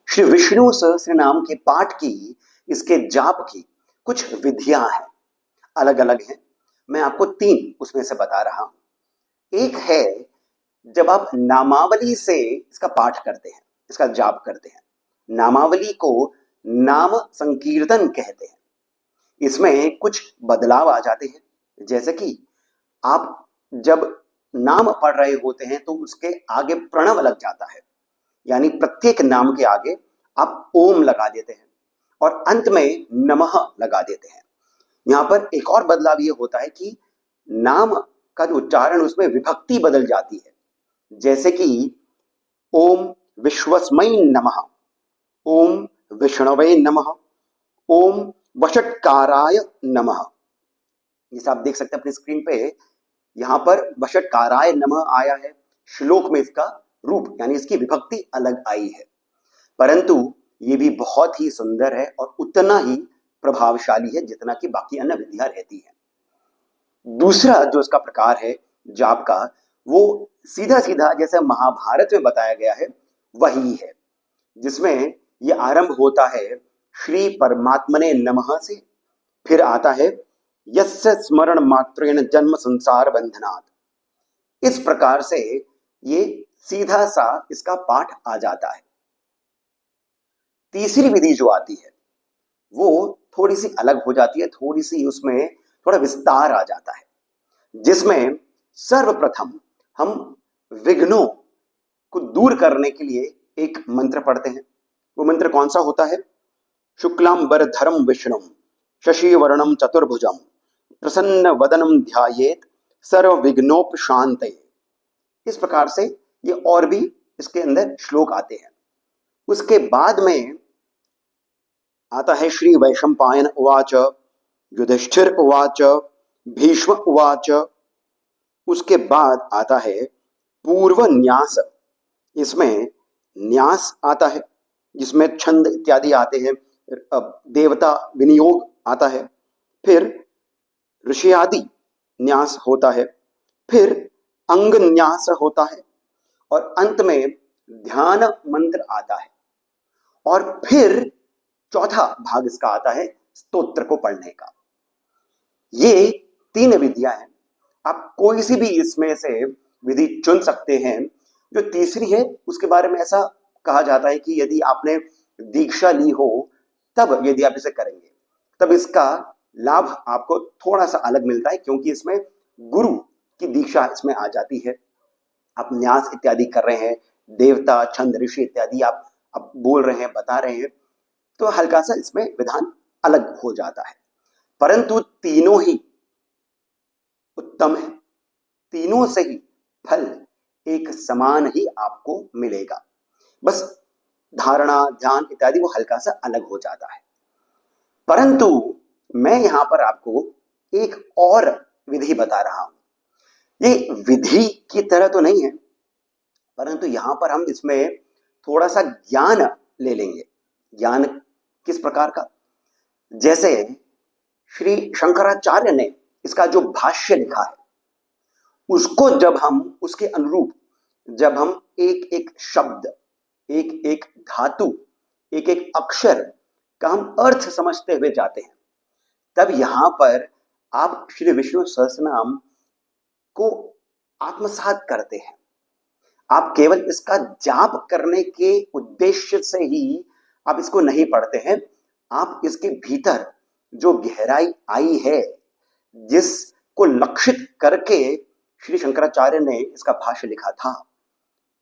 श्री विष्णु सहस्त्र नाम के पाठ की, इसके जाप की कुछ विधियां हैं, अलग अलग हैं। मैं आपको 3 उसमें से बता रहा हूं। एक है जब आप नामावली से इसका पाठ करते हैं, इसका जाप करते हैं। नामावली को नाम संकीर्तन कहते हैं। इसमें कुछ बदलाव आ जाते हैं, जैसे कि आप जब नाम पढ़ रहे होते हैं तो उसके आगे प्रणव लग जाता है, यानी प्रत्येक नाम के आगे आप ओम लगा देते हैं और अंत में नमः लगा देते हैं। यहां पर एक और बदलाव ये होता है कि नाम का जो उच्चारण, उसमें विभक्ति बदल जाती है, जैसे कि ओम विश्वस्मै नमः, ओम विष्णवे नमः, ओम वषट्काराय नमः। जैसे आप देख सकते हैं अपनी स्क्रीन पे, यहां पर वषट्काराय नमः आया है, श्लोक में इसका रूप यानी इसकी विभक्ति अलग आई है, परंतु ये भी बहुत ही सुंदर है और उतना ही प्रभावशाली है जितना कि बाकी अन्य विधियां रहती है। दूसरा जो इसका प्रकार है जाप का, वो सीधा सीधा जैसे महाभारत में बताया गया है वही है, जिसमें ये आरंभ होता है श्री परमात्मने नमः से, फिर आता है यस्य स्मरण मात्रेण जन्म संसार बंधनात्। इस प्रकार से ये सीधा सा इसका पाठ आ जाता है। तीसरी विधि जो आती है वो थोड़ी सी अलग हो जाती है, थोड़ी सी उसमें थोड़ा विस्तार आ जाता है, जिसमें सर्वप्रथम हम विघ्नों को दूर करने के लिए एक मंत्र पढ़ते हैं। वो मंत्र कौन सा होता है? शुक्लांबरधरम विष्णुम शशिवर्णम चतुर्भुजम प्रसन्न वदनम ध्यायेत सर्व विघ्नोपशांतये। इस प्रकार से ये और भी इसके अंदर श्लोक आते हैं। उसके बाद में आता है श्री वैशंपायन उवाच, युधिष्ठिर उवाच, भीष्म उवाच। उसके बाद आता है पूर्व न्यास। इसमें न्यास आता है जिसमें छंद इत्यादि आते हैं, देवता विनियोग आता है, फिर ऋषि आदि न्यास होता है, फिर अंग न्यास होता है और अंत में ध्यान मंत्र आता है, और फिर चौथा भाग इसका आता है स्तोत्र को पढ़ने का। ये 3 विधियां हैं, आप कोई सी भी इसमें से विधि चुन सकते हैं। जो तीसरी है उसके बारे में ऐसा कहा जाता है कि यदि आपने दीक्षा ली हो तब यदि आप इसे करेंगे तब इसका लाभ आपको थोड़ा सा अलग मिलता है, क्योंकि इसमें गुरु की दीक्षा इसमें आ जाती है। आप न्यास इत्यादि कर रहे हैं, देवता छंद ऋषि इत्यादि आप बोल रहे हैं, बता रहे हैं, तो हल्का सा इसमें विधान अलग हो जाता है, परंतु तीनों ही उत्तम है। तीनों से ही फल एक समान ही आपको मिलेगा, बस धारणा ध्यान इत्यादि वो हल्का सा अलग हो जाता है। परंतु मैं यहां पर आपको एक और विधि बता रहा हूं। ये विधि की तरह तो नहीं है, परंतु यहां पर हम इसमें थोड़ा सा ज्ञान ले लेंगे। ज्ञान किस प्रकार का? जैसे श्री शंकराचार्य ने इसका जो भाष्य लिखा है, उसको जब हम उसके अनुरूप जब हम एक एक शब्द, एक एक धातु, एक एक अक्षर का हम अर्थ समझते हुए जाते हैं, तब यहां पर आप श्री विष्णु सहस्त्रनाम को आत्मसात करते हैं। आप केवल इसका जाप करने के उद्देश्य से ही आप इसको नहीं पढ़ते हैं, आप इसके भीतर जो गहराई आई है, जिसको लक्षित करके श्री शंकराचार्य ने इसका भाष्य लिखा था,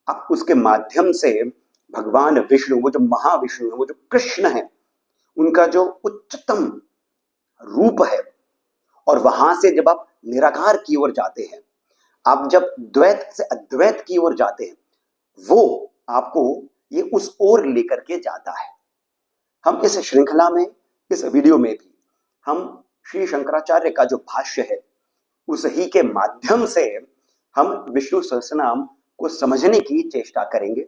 आप उसके माध्यम से भगवान विष्णु, वो जो महाविष्णु है, वो जो कृष्ण है, उनका जो उच्चतम रूप है, और वहां से जब आप निराकार की ओर जाते हैं, आप जब द्वैत से अद्वैत की ओर जाते हैं, वो आपको ये उस ओर लेकर के जाता है। हम इस श्रृंखला में, इस वीडियो में भी हम श्री शंकराचार्य का जो भाष्य है, उसी के माध्यम से हम विष्णु सहस्त्रनाम को समझने की चेष्टा करेंगे।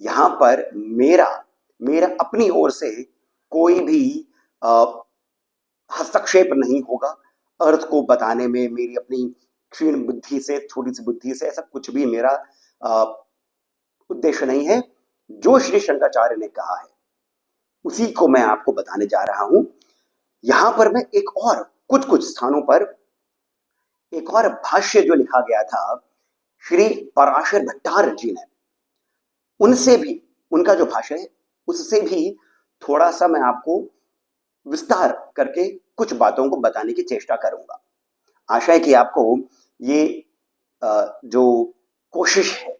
यहां पर मेरा अपनी ओर से कोई भी हस्तक्षेप नहीं होगा। अर्थ को बताने में मेरी अपनी क्षीण बुद्धि से, छोटी सी बुद्धि से ऐसा कुछ भी मेरा उद्देश्य नहीं है। जो श्री शंकराचार्य ने कहा है उसी को मैं आपको बताने जा रहा हूं। यहां पर मैं एक और कुछ कुछ स्थानों पर एक और भाष्य जो लिखा गया था श्री पराशर भट्टारक जी ने, उनसे भी, उनका जो भाष्य है उससे भी थोड़ा सा मैं आपको विस्तार करके कुछ बातों को बताने की चेष्टा करूंगा। आशा है कि आपको ये जो कोशिश है,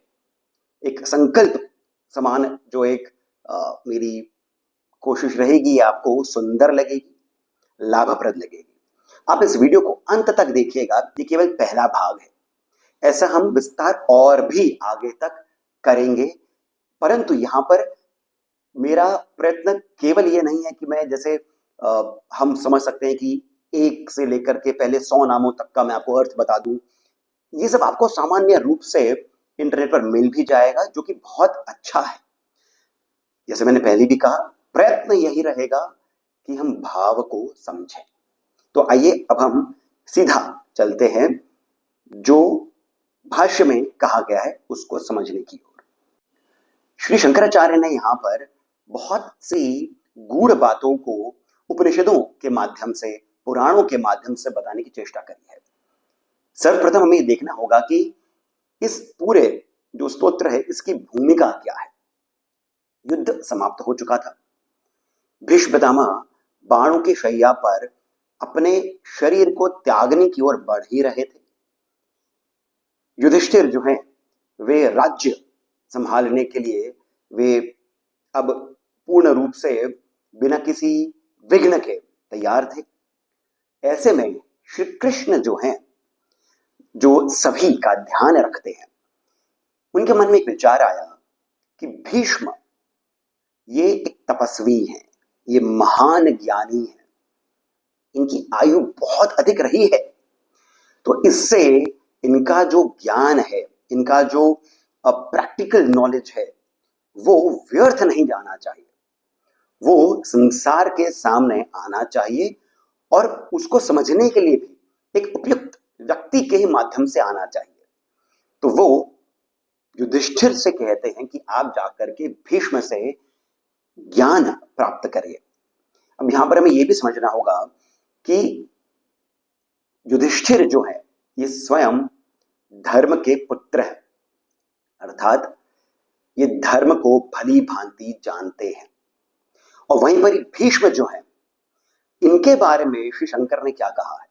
एक संकल्प समान जो एक मेरी कोशिश रहेगी, आपको सुंदर लगेगी, लाभप्रद लगेगी। आप इस वीडियो को अंत तक देखिएगा, ये केवल पहला भाग है। ऐसा हम विस्तार और भी आगे तक करेंगे, परंतु यहां पर मेरा प्रयत्न केवल ये नहीं है कि मैं जैसे हम समझ सकते हैं कि एक से लेकर के पहले 100 नामों तक का मैं आपको अर्थ बता दूं। ये सब आपको सामान्य रूप से इंटरनेट पर मिल भी जाएगा, जो कि बहुत अच्छा है। जैसे मैंने पहले भी कहा, प्रयत्न यही रहेगा कि हम भाव को समझें। तो आइए अब हम सीधा चलते हैं जो भाष्य में कहा गया है उसको समझने की ओर। श्री शंकराचार्य ने यहां पर बहुत सी गूढ़ बातों को उपनिषदों के माध्यम से, पुराणों के माध्यम से बताने की चेष्टा करी है। सर्वप्रथम हमें देखना होगा कि इस पूरे जो स्तोत्र है इसकी भूमिका क्या है। युद्ध समाप्त हो चुका था। भीष्म पितामह बाणों की शैया पर अपने शरीर को त्यागने की ओर बढ़ ही रहे थे। युधिष्ठिर जो हैं वे राज्य संभालने के लिए वे अब पूर्ण रूप से बिना किसी विघ्न के तैयार थे। ऐसे में श्री कृष्ण जो हैं, जो सभी का ध्यान रखते हैं, उनके मन में एक विचार आया कि भीष्म ये एक तपस्वी हैं, ये महान ज्ञानी है, इनकी आयु बहुत अधिक रही है, तो इससे इनका जो ज्ञान है, इनका जो प्रैक्टिकल नॉलेज है, वो व्यर्थ नहीं जाना चाहिए। वो संसार के सामने आना चाहिए और उसको समझने के लिए भी एक उपयुक्त व्यक्ति के ही माध्यम से आना चाहिए। तो वो युधिष्ठिर से कहते हैं कि आप जाकर के भीष्म से ज्ञान प्राप्त करिए। अब यहां पर हमें यह भी समझना होगा कि युधिष्ठिर जो है ये स्वयं धर्म के पुत्र हैं, अर्थात ये धर्म को भली भांति जानते हैं। और वहीं पर भीष्म जो है, इनके बारे में श्री शंकर ने क्या कहा है?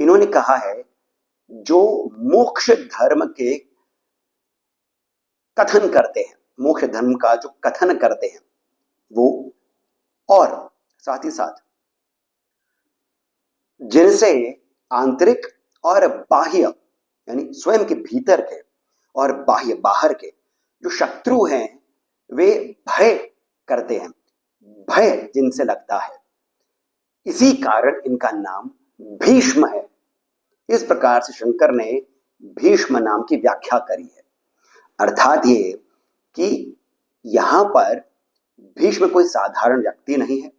इन्होंने कहा है जो मोक्ष धर्म के कथन करते हैं, मोक्ष धर्म का जो कथन करते हैं वो, और साथ ही साथ जिनसे आंतरिक और बाह्य, यानी स्वयं के भीतर के और बाह्य बाहर के जो शत्रु हैं वे भय करते हैं, भय जिनसे लगता है, इसी कारण इनका नाम भीष्म है। इस प्रकार से शंकर ने भीष्म नाम की व्याख्या करी है। अर्थात ये कि यहां पर भीष्म कोई साधारण व्यक्ति नहीं है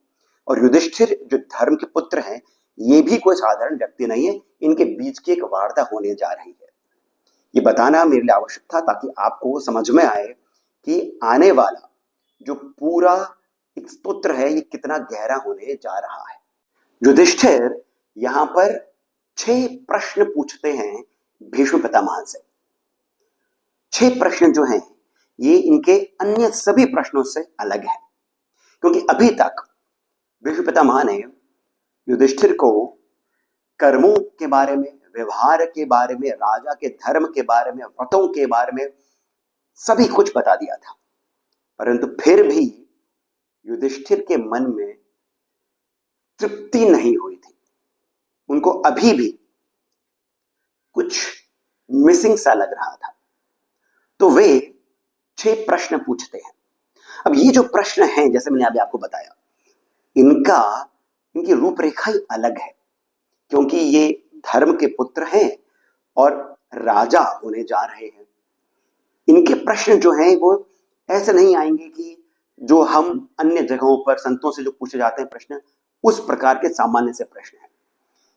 और युधिष्ठिर जो धर्म के पुत्र हैं ये भी कोई साधारण व्यक्ति नहीं है। इनके बीच की एक वार्ता होने जा रही है। ये बताना मेरे लिए आवश्यक था ताकि आपको समझ में आए कि आने वाला जो पूरा एक स्तोत्र है ये कितना गहरा होने जा रहा है। युधिष्ठिर यहां पर 6 प्रश्न पूछते हैं भीष्म पितामह से। 6 प्रश्न जो हैं ये इनके अन्य सभी प्रश्नों से अलग है, क्योंकि अभी तक भीष्म पितामह ने युधिष्ठिर को कर्मों के बारे में, व्यवहार के बारे में, राजा के धर्म के बारे में, व्रतों के बारे में सभी कुछ बता दिया था, परंतु फिर भी युधिष्ठिर के मन में तृप्ति नहीं हुई थी। उनको अभी भी कुछ मिसिंग सा लग रहा था। तो वे 6 प्रश्न पूछते हैं। अब ये जो प्रश्न हैं, जैसे मैंने अभी आपको बताया, इनकी रूपरेखा ही अलग है, क्योंकि ये धर्म के पुत्र हैं और राजा होने जा रहे हैं। इनके प्रश्न जो हैं वो ऐसे नहीं आएंगे कि जो हम अन्य जगहों पर संतों से जो पूछे जाते हैं प्रश्न, उस प्रकार के सामान्य से प्रश्न हैं।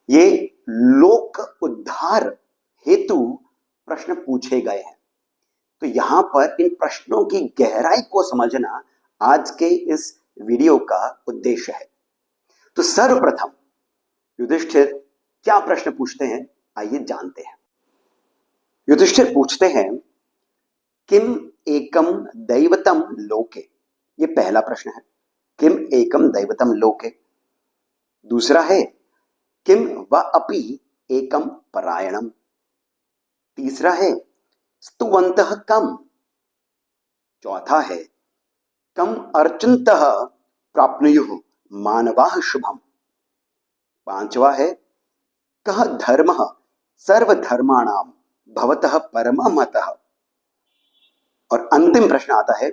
ये लोक उद्धार हेतु प्रश्न पूछे गए हैं। तो यहां पर इन प्रश्नों की गहराई को समझना आज के इस वीडियो का उद्देश्य है। तो सर्वप्रथम युधिष्ठिर क्या प्रश्न पूछते हैं, आइए जानते हैं। युधिष्ठिर पूछते हैं किम एकम दैवतम लोके, ये पहला प्रश्न है। किम एकम दैवतम लोके। दूसरा है किम व अपि एकम परायणम। तीसरा है स्तुवंतः कम। चौथा है कम अर्चन्तः प्राप्नुयुः मानवाः शुभम। पांचवा है कः धर्मः सर्वधर्माणां भवतः परमः मतः। और अंतिम प्रश्न आता है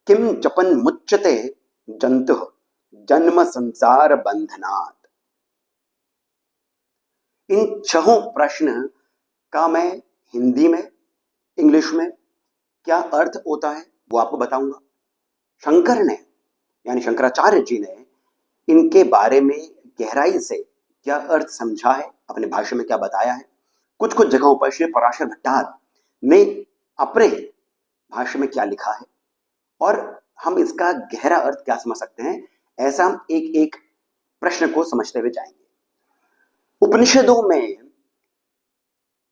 किम जपन मुच्यते जंतुः जन्म संसार बंधनात्। इन छहों प्रश्न का मैं हिंदी में, इंग्लिश में क्या अर्थ होता है वो आपको बताऊंगा। शंकर ने, यानी शंकराचार्य जी ने इनके बारे में गहराई से क्या अर्थ समझा है, अपने भाष्य में क्या बताया है। कुछ कुछ जगहों पर श्री पराशर भट्टार ने अपने भाष्य में क्या लिखा है और हम इसका गहरा अर्थ क्या समझ सकते हैं, ऐसा हम एक एक प्रश्न को समझते हुए जाएंगे। उपनिषदों में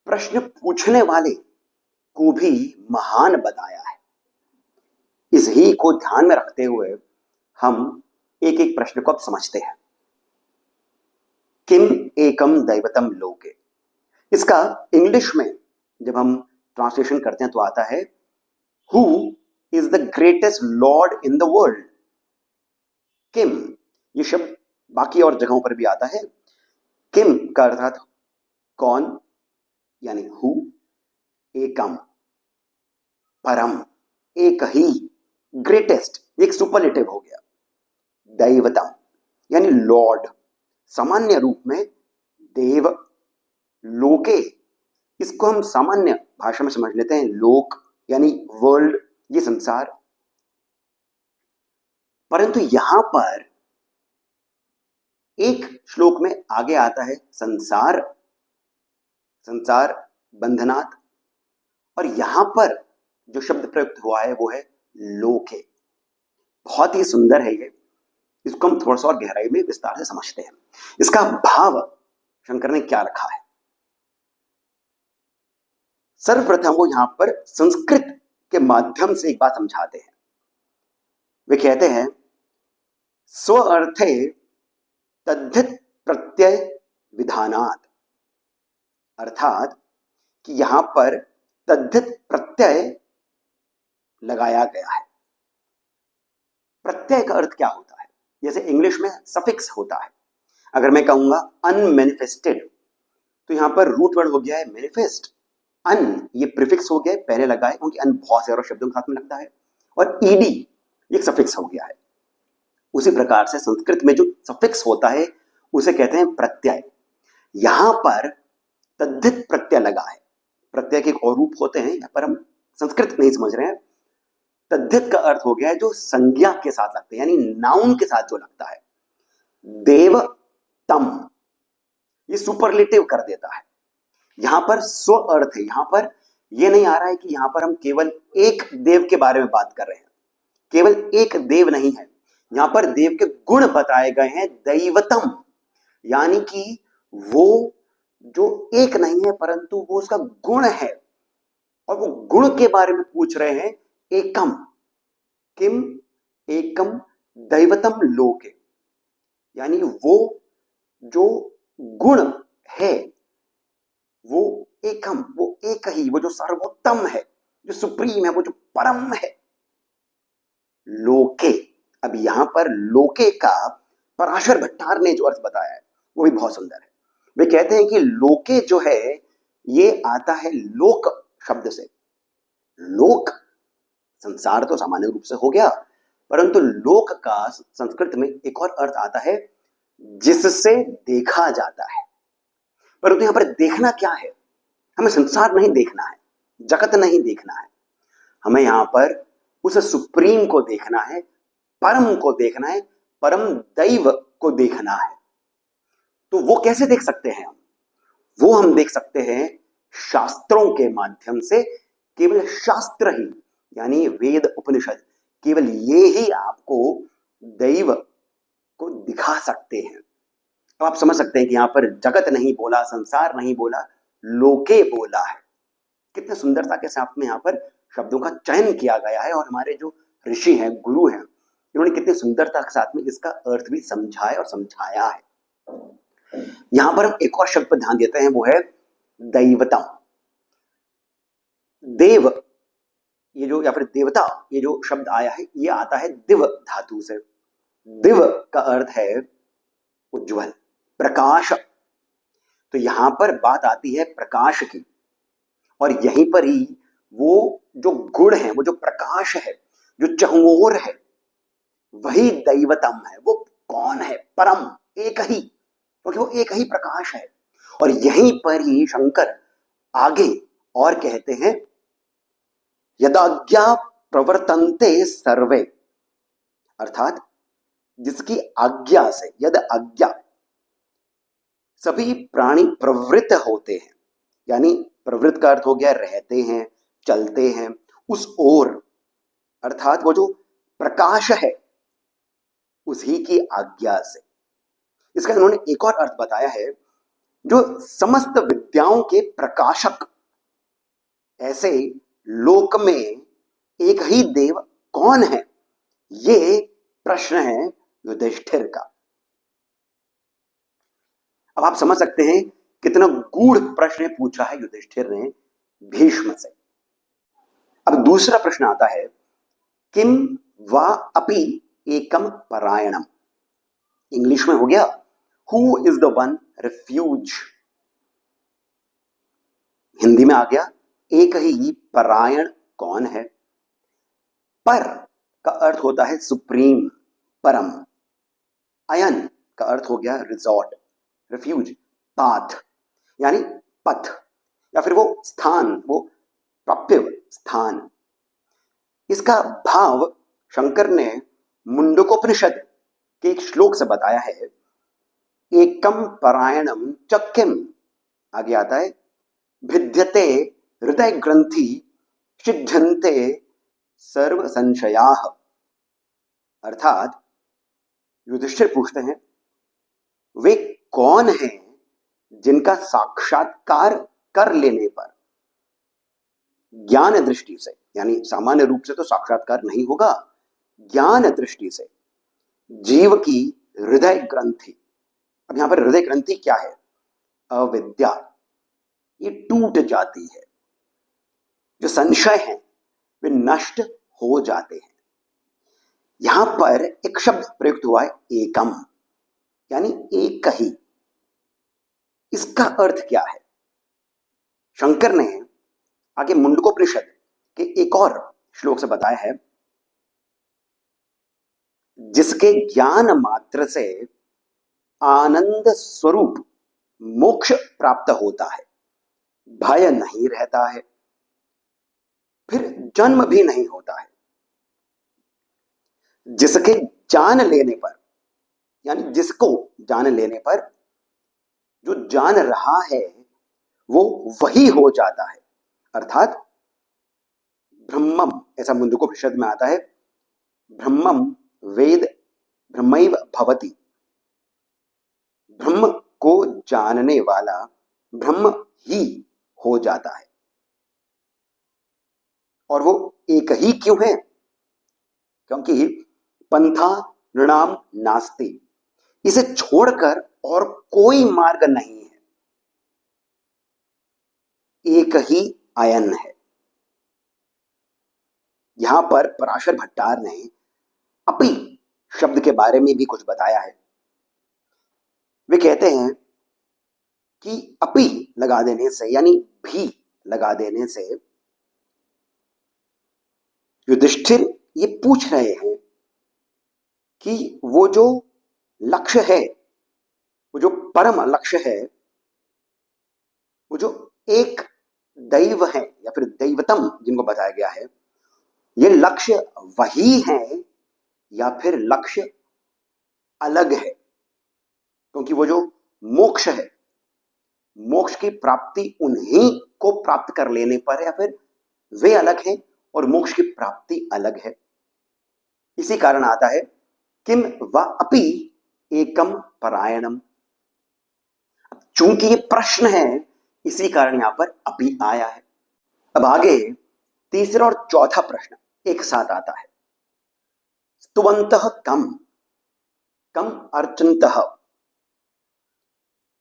प्रश्न पूछने वाले को भी महान बताया है। इस ही को ध्यान में रखते हुए हम एक एक प्रश्न को अब समझते हैं। किम एकम दैवतम लोके, इसका इंग्लिश में जब हम ट्रांसलेशन करते हैं तो आता है who is the greatest lord in the world. किम, ये शब्द बाकी और जगहों पर भी आता है। किम का अर्थात कौन, यानी हु, एकम परम, एक ही, ग्रेटेस्ट, एक सुपरलेटिव हो गया। दैवतम यानी लॉर्ड, सामान्य रूप में देव। लोके, इसको हम सामान्य भाषा में समझ लेते हैं लोक यानी वर्ल्ड, ये संसार। परंतु यहां पर एक श्लोक में आगे आता है संसार, संसार बंधनात्, और यहां पर जो शब्द प्रयुक्त हुआ है वो है लोके। बहुत ही सुंदर है ये, इसको हम थोड़ा सा और गहराई में विस्तार से समझते हैं। इसका भाव शंकर ने क्या रखा है। सर्वप्रथम वो यहां पर संस्कृत के माध्यम से एक बात समझाते हैं। वे कहते हैं स्व अर्थे तद्धित प्रत्यय विधानात्, अर्थात कि यहां पर तद्धित प्रत्यय लगाया गया है। प्रत्यय का अर्थ क्या होता है, जैसे इंग्लिश में सफिक्स होता है। अगर मैं कहूंगा अनमैनिफेस्टेड तो यहां पर रूट वर्ड हो गया है मैनिफेस्ट। अन ये प्रीफिक्स हो गया, पहले लगा है क्योंकि अन बहुत सारे शब्दों के साथ में लगता है, और ईडी ये सफिक्स हो गया है। उसी प्रकार से संस्कृत में जो सफिक्स होता है उसे कहते हैं प्रत्यय। यहां पर तद्धित प्रत्यय लगा है। प्रत्यय के एक और रूप होते हैं, यहां पर हम संस्कृत नहीं समझ रहे हैं। तद्धित का अर्थ हो गया है जो संज्ञा के साथ लगते हैं, यानी नाउन के साथ जो लगता है। देवतम ये सुपरलेटिव कर देता है। यहां पर स्व अर्थ है, यहां पर यह नहीं आ रहा है कि यहां पर हम केवल एक देव के बारे में बात कर रहे हैं। केवल एक देव नहीं है, यहां पर देव के गुण बताए गए हैं। दैवतम यानी कि वो जो एक नहीं है परंतु वो उसका गुण है, और वो गुण के बारे में पूछ रहे हैं। एकम, किम एकम दैवतम लोके, यानी वो जो गुण है वो एकम, वो एक ही, वो जो सर्वोत्तम है, जो सुप्रीम है, वो जो परम है। लोके, अब यहां पर लोके का पराशर भट्टार ने जो अर्थ बताया है वो भी बहुत सुंदर है। वे कहते हैं कि लोके जो है ये आता है लोक शब्द से। लोक संसार तो सामान्य रूप से हो गया, परंतु लोक का संस्कृत में एक और अर्थ आता है जिससे देखा जाता है। परंतु यहां पर देखना क्या है, हमें संसार नहीं देखना है, जगत नहीं देखना है, हमें यहां पर उस सुप्रीम को देखना है, परम को देखना है, परम दैव को देखना है। तो वो कैसे देख सकते हैं हम? वो हम देख सकते हैं शास्त्रों के माध्यम से, केवल शास्त्र ही यानी वेद उपनिषद केवल ये ही आपको दैव को दिखा सकते हैं। तो आप समझ सकते हैं कि यहां पर जगत नहीं बोला, संसार नहीं बोला, लोके बोला है। कितने सुंदरता के साथ में यहां पर शब्दों का चयन किया गया है और हमारे जो ऋषि हैं, गुरु हैं, इन्होंने कितनी सुंदरता के साथ में इसका अर्थ भी समझाया और समझाया है। यहां पर हम एक और शब्द पर ध्यान देते हैं, वो है दैवतम। देव ये जो या फिर देवता ये जो शब्द आया है, ये आता है दिव धातु से। दिव का अर्थ है उज्जवल, प्रकाश। तो यहां पर बात आती है प्रकाश की, और यहीं पर ही वो जो गुण है, वो जो प्रकाश है, जो चहुओर है, वही दैवतम है। वो कौन है? परम, एक ही, क्योंकि वो एक ही प्रकाश है। और यहीं पर ही शंकर आगे और कहते हैं यदाज्ञा प्रवर्तन्ते सर्वे, अर्थात जिसकी आज्ञा से, यद आज्ञा, सभी प्राणी प्रवृत्त होते हैं। यानी प्रवृत्त का अर्थ हो गया रहते हैं, चलते हैं उस ओर, अर्थात वो जो प्रकाश है उसी की आज्ञा से। इसका इन्होंने एक और अर्थ बताया है, जो समस्त विद्याओं के प्रकाशक। ऐसे लोक में एक ही देव कौन है, ये प्रश्न है युधिष्ठिर का। अब आप समझ सकते हैं कितना गूढ़ प्रश्न पूछा है युधिष्ठिर ने भीष्म से। अब दूसरा प्रश्न आता है, किम वा अपि एकम परायणम। इंग्लिश में हो गया who is the one refuge. Hindi में आ गया एक ही परायण कौन है। पर का अर्थ होता है सुप्रीम, परम। अयन का अर्थ हो गया रिजॉर्ट, रिफ्यूज पाथ यानी पथ, या फिर वो स्थान, वो प्राप्य स्थान। इसका भाव शंकर ने मुंडकोपनिषद के एक श्लोक से बताया है, एकम परायणम चक्किम। आगे आता है भिद्यते हृदय ग्रंथि सिद्धन्ते सर्व संशयाः। अर्थात युधिष्ठिर पूछते हैं वे कौन हैं जिनका साक्षात्कार कर लेने पर ज्ञान दृष्टि से, यानी सामान्य रूप से तो साक्षात्कार नहीं होगा, ज्ञान दृष्टि से जीव की हृदय ग्रंथि। अब यहां पर हृदय ग्रंथि क्या है? अविद्या, ये टूट जाती है। जो संशय है वे नष्ट हो जाते हैं। यहां पर एक शब्द प्रयुक्त हुआ है एकम, यानी एक ही। इसका अर्थ क्या है? शंकर ने आगे मुंडकोपनिषद के एक और श्लोक से बताया है, जिसके ज्ञान मात्र से आनंद स्वरूप मोक्ष प्राप्त होता है, भय नहीं रहता है, फिर जन्म भी नहीं होता है। जिसके जान लेने पर, यानी जिसको जान लेने पर, जो जान रहा है वो वही हो जाता है। अर्थात ब्रह्मम, ऐसा मुंडकोपनिषद में आता है, ब्रह्मम वेद ब्रह्मैव भवति। ब्रह्म को जानने वाला ब्रह्म ही हो जाता है। और वो एक ही क्यों है? क्योंकि पंथा नृणाम नास्ति, इसे छोड़कर और कोई मार्ग नहीं है, एक ही अयन है। यहां पर पराशर भट्टार ने अपि शब्द के बारे में भी कुछ बताया है। वे कहते हैं कि अपि लगा देने से, यानी भी लगा देने से, युधिष्ठिर ये पूछ रहे हैं कि वो जो लक्ष्य है, वो जो परम लक्ष्य है, वो जो एक दैव है या फिर दैवतम जिनको बताया गया है, ये लक्ष्य वही है या फिर लक्ष्य अलग है। क्योंकि वो जो मोक्ष है, मोक्ष की प्राप्ति उन्हीं को प्राप्त कर लेने पर या फिर वे अलग हैं और मोक्ष की प्राप्ति अलग है। इसी कारण आता है किम व अपि एकम परायणम। चूंकि ये प्रश्न है, इसी कारण यहां पर अपि आया है। अब आगे तीसरा और चौथा प्रश्न एक साथ आता है। स्तुवंतः कम, कम अर्चन्तः।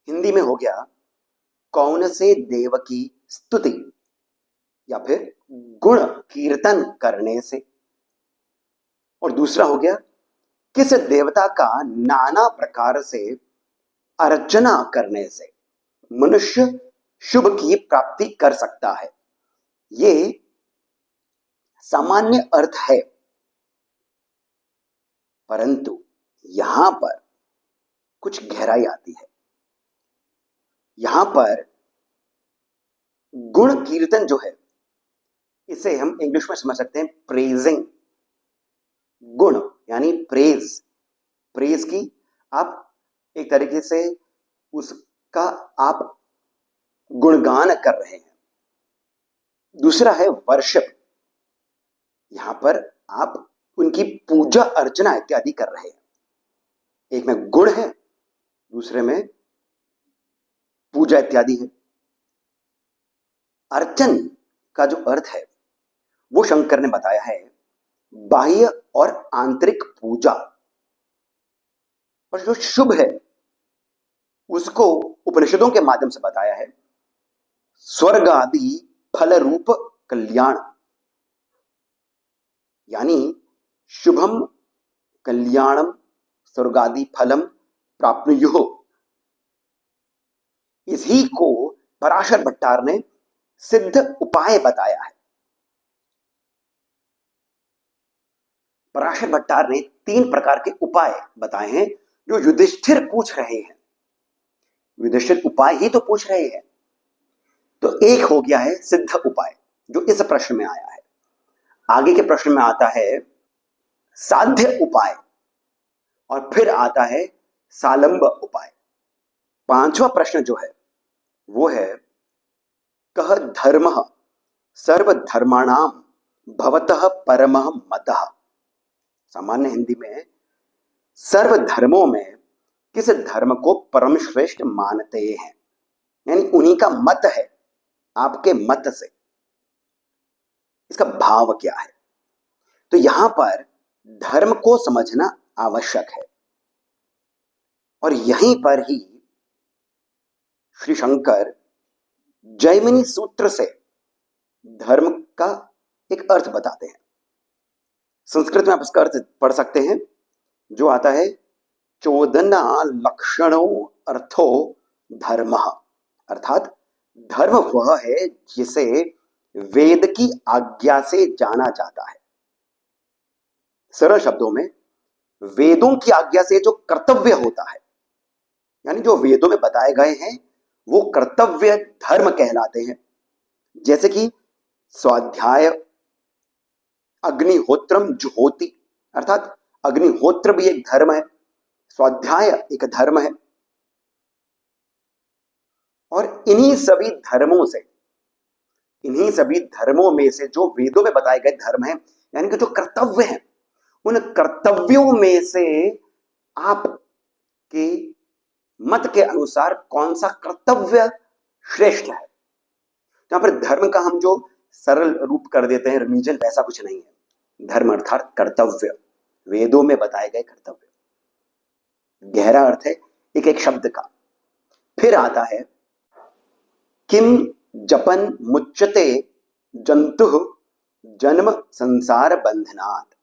हिंदी में हो गया कौन से देव की स्तुति या फिर गुण कीर्तन करने से। और दूसरा हो गया किस देवता का नाना प्रकार से अर्चना करने से मनुष्य शुभ की प्राप्ति कर सकता है। ये सामान्य अर्थ है, परंतु यहां पर कुछ गहराई आती है। यहां पर गुण कीर्तन जो है, इसे हम इंग्लिश में समझ सकते हैं प्रेजिंग। गुण यानी प्रेज, प्रेज की आप एक तरीके से उसका आप गुणगान कर रहे हैं। दूसरा है वर्शिप, यहां पर आप उनकी पूजा अर्चना इत्यादि कर रहे हैं। एक में गुण है, दूसरे में पूजा इत्यादि है। अर्चन का जो अर्थ है वो शंकर ने बताया है बाह्य और आंतरिक पूजा। और जो शुभ है उसको उपनिषदों के माध्यम से बताया है स्वर्ग आदि फल रूप कल्याण, यानी शुभम कल्याणम स्वर्गादि फलम प्राप्नुयुः। इसी को पराशर भट्टार ने सिद्ध उपाय बताया है। पराशर भट्टार ने 3 प्रकार के उपाय बताए हैं जो युधिष्ठिर पूछ रहे हैं। युधिष्ठिर उपाय ही तो पूछ रहे हैं। तो एक हो गया है सिद्ध उपाय जो इस प्रश्न में आया है। आगे के प्रश्न में आता है साध्य उपाय और फिर आता है सालंब उपाय। 5वां प्रश्न जो है वो है कह धर्मः सर्वधर्माणाम भवतः परमः मतः। सामान्य हिंदी में सर्व धर्मों में किस धर्म को परम श्रेष्ठ मानते हैं, यानी उन्हीं का मत है, आपके मत से इसका भाव क्या है। तो यहां पर धर्म को समझना आवश्यक है और यहीं पर ही श्री शंकर जैमिनी सूत्र से धर्म का एक अर्थ बताते हैं। संस्कृत में आप इसका अर्थ पढ़ सकते हैं जो आता है चोदना लक्षणों अर्थो धर्म, अर्थात धर्म वह है जिसे वेद की आज्ञा से जाना जाता है। सरल शब्दों में वेदों की आज्ञा से जो कर्तव्य होता है, यानी जो वेदों में बताए गए हैं वो कर्तव्य धर्म कहलाते हैं। जैसे कि स्वाध्याय अग्निहोत्रम जुहोति, अर्थात अग्निहोत्र भी एक धर्म है, स्वाध्याय एक धर्म है। और इन्हीं सभी धर्मों में से जो वेदों में बताए गए धर्म हैं, यानी कि जो कर्तव्य हैं, उन कर्तव्यों में से आपके मत के अनुसार कौन सा कर्तव्य श्रेष्ठ है। यहां पर धर्म का हम जो सरल रूप कर देते हैं रिलीजन, वैसा कुछ नहीं है। धर्म अर्थात कर्तव्य, वेदों में बताए गए कर्तव्य। गहरा अर्थ है एक एक शब्द का। फिर आता है किम जपन मुच्यते जंतु जन्म संसार बंधनात्।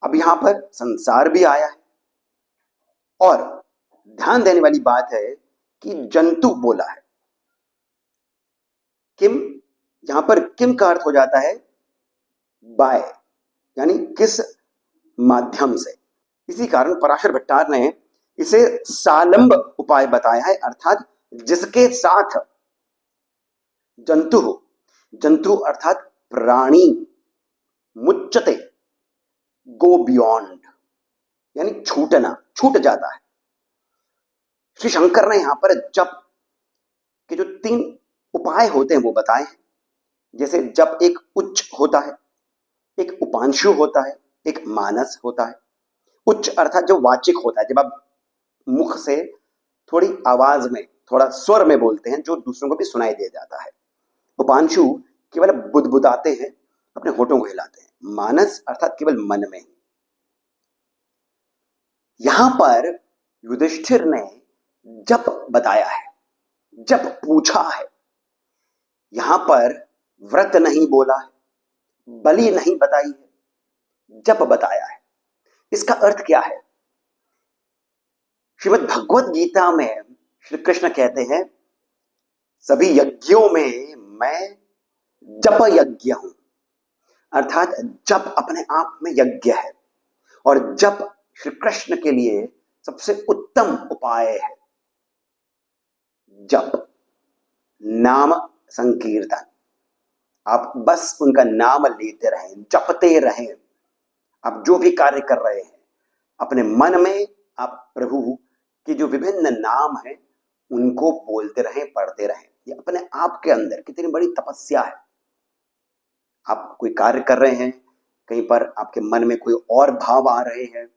अब यहां पर संसार भी आया है और ध्यान देने वाली बात है कि जंतु बोला है। किम, यहां पर किम का अर्थ हो जाता है बाय, यानी किस माध्यम से। इसी कारण पराशर भट्टार ने इसे सालंब उपाय बताया है, अर्थात जिसके साथ जंतु हो, जंतु अर्थात प्राणी, मुच्यते गो बियॉन्ड, यानी छूटना, छूट जाता है। श्री शंकर ने यहां पर जप के जो 3 उपाय होते हैं वो बताए हैं। जैसे जब एक उच्च होता है, एक उपांशु होता है, एक मानस होता है। उच्च अर्थात जो वाचिक होता है, जब आप मुख से थोड़ी आवाज में, थोड़ा स्वर में बोलते हैं, जो दूसरों को भी सुनाई दे जाता है। उपांशु केवल बुदबुदाते हैं, अपने होठों को हिलाते हैं। मानस अर्थात केवल मन में। यहां पर युधिष्ठिर ने जब बताया है, जब पूछा है, यहां पर व्रत नहीं बोला है, बलि नहीं बताई है, जब बताया है। इसका अर्थ क्या है? श्रीमद् भगवत गीता में श्री कृष्ण कहते हैं, सभी यज्ञों में मैं जप यज्ञ हूं। अर्थात जप अपने आप में यज्ञ है, और जप श्री कृष्ण के लिए सबसे उत्तम उपाय है। जप, नाम संकीर्तन, आप बस उनका नाम लेते रहें, जपते रहें। आप जो भी कार्य कर रहे हैं, अपने मन में आप प्रभु के जो विभिन्न नाम हैं उनको बोलते रहें, पढ़ते रहें। ये अपने आप के अंदर कितनी बड़ी तपस्या है। आप कोई कार्य कर रहे हैं, कहीं पर आपके मन में कोई और भाव आ रहे हैं,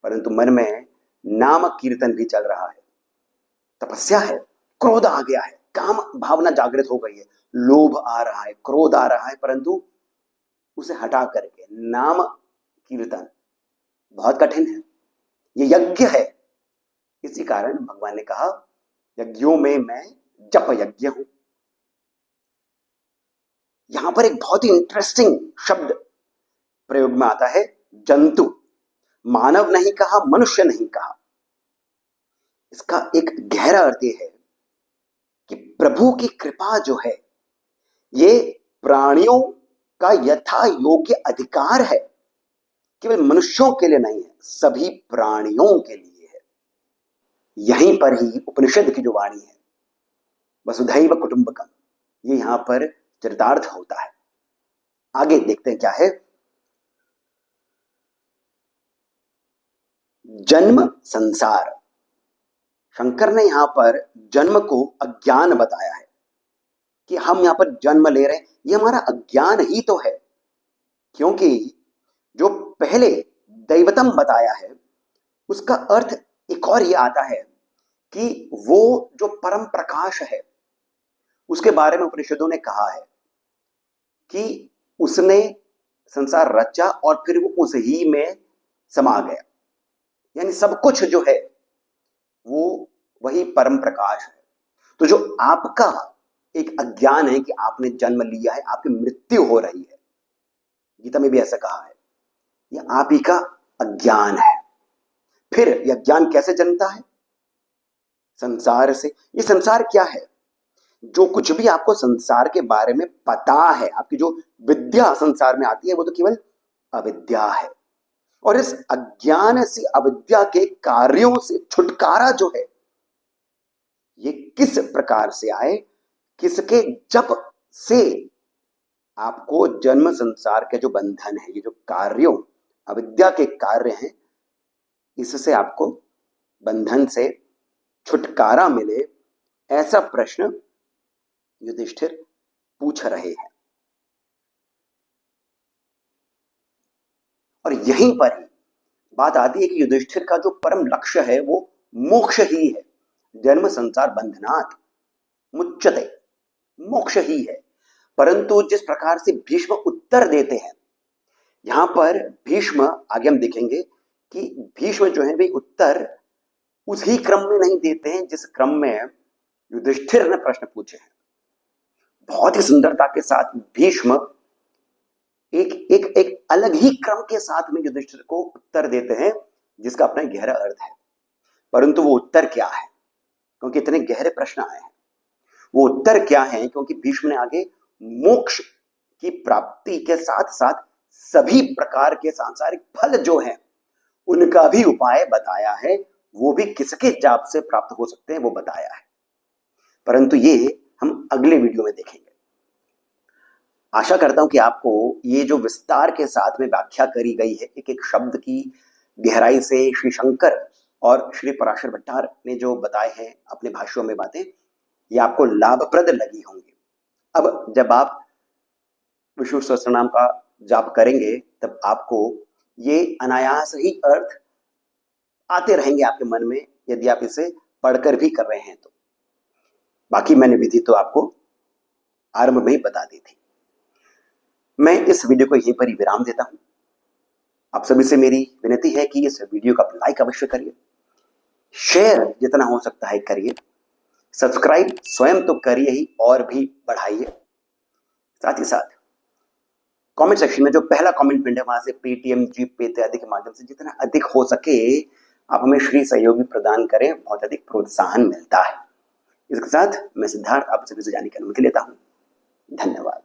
परंतु मन में नाम कीर्तन भी चल रहा है। तपस्या है। क्रोध आ गया है, काम भावना जागृत हो गई है, लोभ आ रहा है, क्रोध आ रहा है, परंतु उसे हटा करके नाम कीर्तन बहुत कठिन है। ये यज्ञ है। इसी कारण भगवान ने कहा, यज्ञों में मैं जप यज्ञ हूं। यहां पर एक बहुत ही इंटरेस्टिंग शब्द प्रयोग में आता है, जंतु। मानव नहीं कहा, मनुष्य नहीं कहा। इसका एक गहरा अर्थ यह है कि प्रभु की कृपा जो है, ये प्राणियों का यथा योग्य अधिकार है। केवल मनुष्यों के लिए नहीं है, सभी प्राणियों के लिए है। यहीं पर ही उपनिषद की जो वाणी है, वसुधैव कुटुंबकम, ये यहां पर चरितार्थ होता है। आगे देखते हैं क्या है। जन्म संसार, शंकर ने यहां पर जन्म को अज्ञान बताया है कि हम यहां पर जन्म ले रहे हैं, ये हमारा अज्ञान ही तो है। क्योंकि जो पहले दैवतम बताया है, उसका अर्थ एक और ये आता है कि वो जो परम प्रकाश है, उसके बारे में उपनिषदों ने कहा है कि उसने संसार रचा और फिर वो उस ही में समा गया। यानी सब कुछ जो है वो वही परम प्रकाश है। तो जो आपका एक अज्ञान है कि आपने जन्म लिया है, आपकी मृत्यु हो रही है, गीता में भी ऐसा कहा है, यह आप ही का अज्ञान है। फिर यह ज्ञान कैसे जन्मता है? संसार से। ये संसार क्या है? जो कुछ भी आपको संसार के बारे में पता है, आपकी जो विद्या संसार में आती है, वो तो केवल अविद्या है। और इस अज्ञान से, अविद्या के कार्यों से छुटकारा जो है, ये किस प्रकार से आए, किसके जप से आपको जन्म संसार के जो बंधन है, ये जो कार्यों, अविद्या के कार्य हैं, इससे आपको बंधन से छुटकारा मिले, ऐसा प्रश्न युधिष्ठिर पूछ रहे हैं। और यहीं पर ही बात आती है कि युधिष्ठिर का जो परम लक्ष्य है वो मोक्ष ही है। जन्म संसार बंधनात् मुच्यते, मोक्ष ही है। परंतु जिस प्रकार से भीष्म उत्तर देते हैं, यहां पर भीष्म, आगे हम देखेंगे कि भीष्म जो है वे उत्तर उसी क्रम में नहीं देते हैं जिस क्रम में युधिष्ठिर ने प्रश्न पूछे हैं। बहुत ही सुंदरता के साथ भीष्म एक एक एक अलग ही क्रम के साथ में युधिष्ठिर को उत्तर देते हैं, जिसका अपना गहरा अर्थ है। परंतु वो उत्तर क्या है? क्योंकि इतने गहरे प्रश्न आए हैं, वो उत्तर क्या है? क्योंकि भीष्म ने आगे मोक्ष की प्राप्ति के साथ साथ सभी प्रकार के सांसारिक फल जो हैं उनका भी उपाय बताया है। वो भी किसके जाप से प्राप्त हो सकते हैं वो बताया है। परंतु ये हम अगले वीडियो में देखेंगे। आशा करता हूं कि आपको ये जो विस्तार के साथ में व्याख्या करी गई है, एक एक शब्द की गहराई से श्री शंकर और श्री पराशर भट्टार ने जो बताए हैं अपने भाष्यों में बातें, ये आपको लाभप्रद लगी होंगी। अब जब आप विष्णु सहस्त्रनाम का जाप करेंगे तब आपको ये अनायास ही अर्थ आते रहेंगे आपके मन में, यदि आप इसे पढ़कर भी कर रहे हैं तो। बाकी मैंने विधि तो आपको आरंभ में ही बता दी थी। मैं इस वीडियो को यहीं पर ही विराम देता हूं। आप सभी से मेरी विनती है कि इस वीडियो को आप लाइक अवश्य करिए, शेयर जितना हो सकता है करिए, सब्सक्राइब स्वयं तो करिए ही और भी बढ़ाइए। साथ ही साथ कमेंट सेक्शन में जो पहला कमेंट पिन है वहां से पेटीएम, जीपे इत्यादि के माध्यम से जितना अधिक हो सके आप हमें श्री सहयोगी प्रदान करें, बहुत अधिक प्रोत्साहन मिलता है। इसके साथ मैं सिद्धार्थ आप सभी से जाने की अनुमति लेता हूं। धन्यवाद।